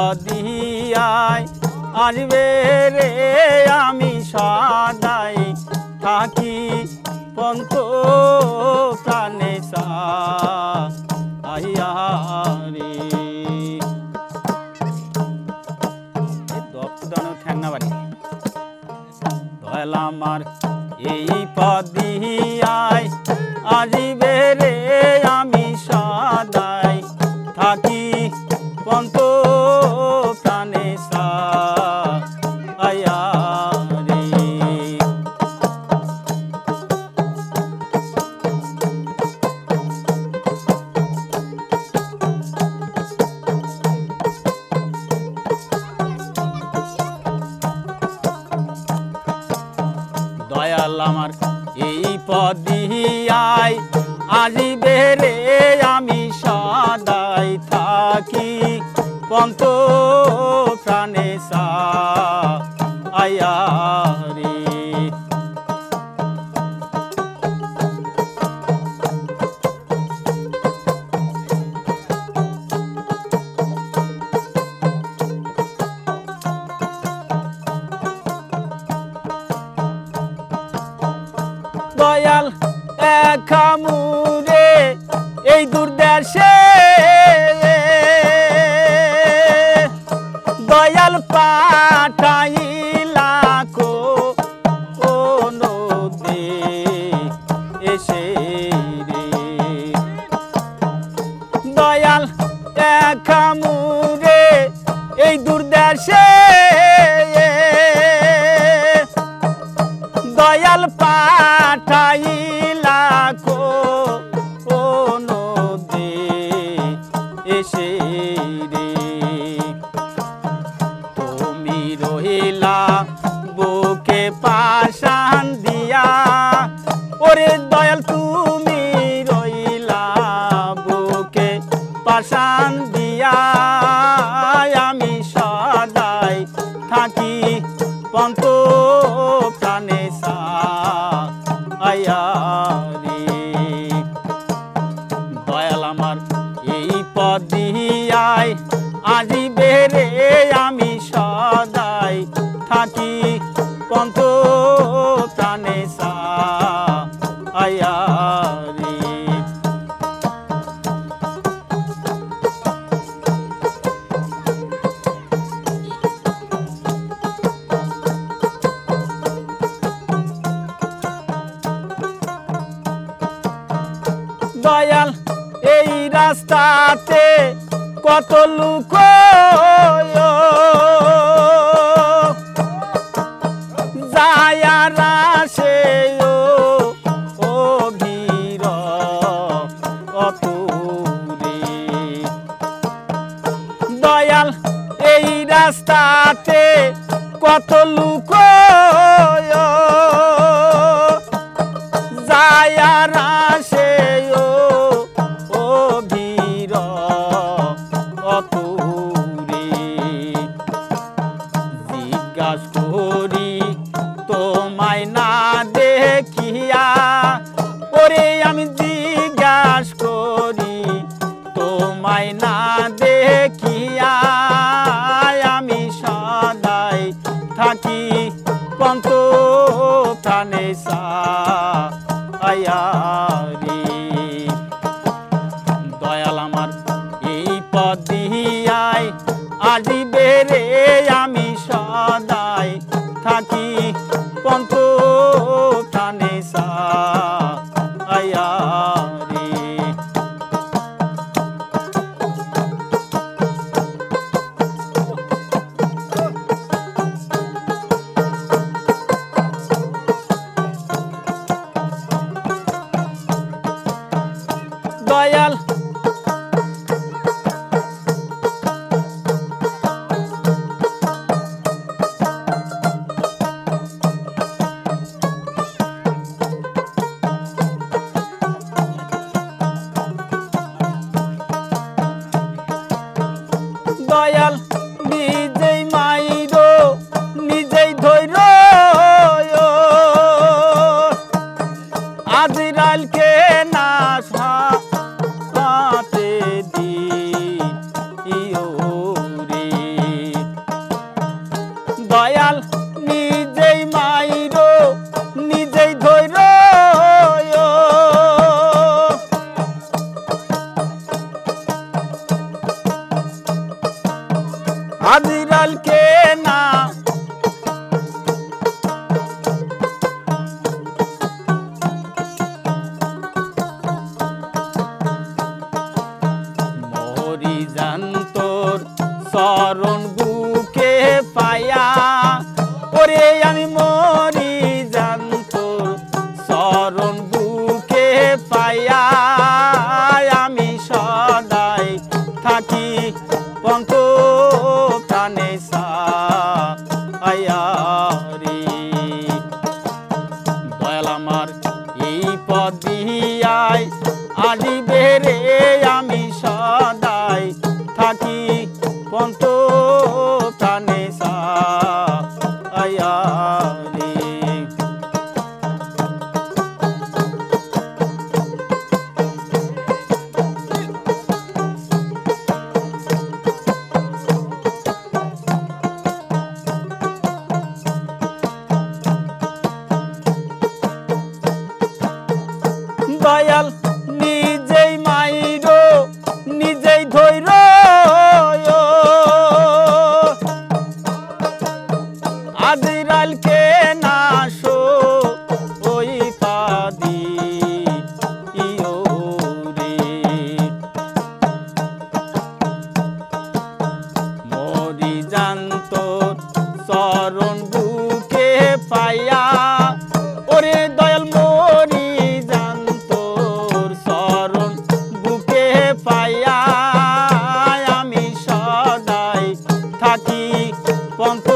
পদিয়ায় আসবে রে আমি সদাই থাকি পন্ত প্রাণে সাইয়া রে ঠ্যাংনাবাড়ি দয়াল আমার এই পদিয়ায় আসবে রে আমি সদাই থাকি পন্ত প্রাণে সাইয়া রে দয়াল আমার এই পদিয়ায় আসবে রে আমি সদাই থাকি পন্ত প্রাণে সাইয়া রে দয়াল একামুরে এই দুর্দেশে দয়াল পাঠাইলা কোনো দে এসে রে দয়াল একামুরে এই দুর্দেশে দয়াল পাঠাইলা কোনো দে এসে রে তুমি রহিলা বুকে পাশান দিয়া ওরে দয়াল তুমি রহিলা বুকে পাশান দিয়া আমি সদাই থাকি পন্ত প্রাণে সাইয়া রে দয়াল আমার এই পদিয়ায় আসবে রে আমি সদাই থাকি পন্ত প্রাণে সাইয়া রে দয়াল এই রাস্তাতে কত লোক যায়ার আসে ও ভিড় কত রে দয়াল এই রাস্তাতে কত লোক যায়ার আসে ও ভিড় কত রে জিজ্ঞাসা করি তোমায় না দেখিয়া ওরে আমি জিজ্ঞাসা করি তোমায় না দেখিয়া আমি সদাই থাকি পন্ত প্রাণে সাইয়া রে দয়াল আমার এই পদিয়ায় আসবে রে আমি সদাই থাকি পন্ত প্রাণে সাইয়া রে দয়াল দয়াল নিজেই মাইরো নিজেই ধৈর আজরাইলকে না সাথে দিও রে দয়াল আমার এই পথ দিয়ায় আসিবে রে আমি সদাই থাকি পন্ত প্রাণে সায়া রে। দয়াল নিজেই মাইরো নিজেই ধৈর আজরাইলকে নাশো ওই পাদি ইয়ো রে। মরি জান্ত চরণ বুকে পাইয়া ওরে দয়াল মরি জান্তর চরণ বুকে পাইয়া আমি সদাই থাকি পন্ত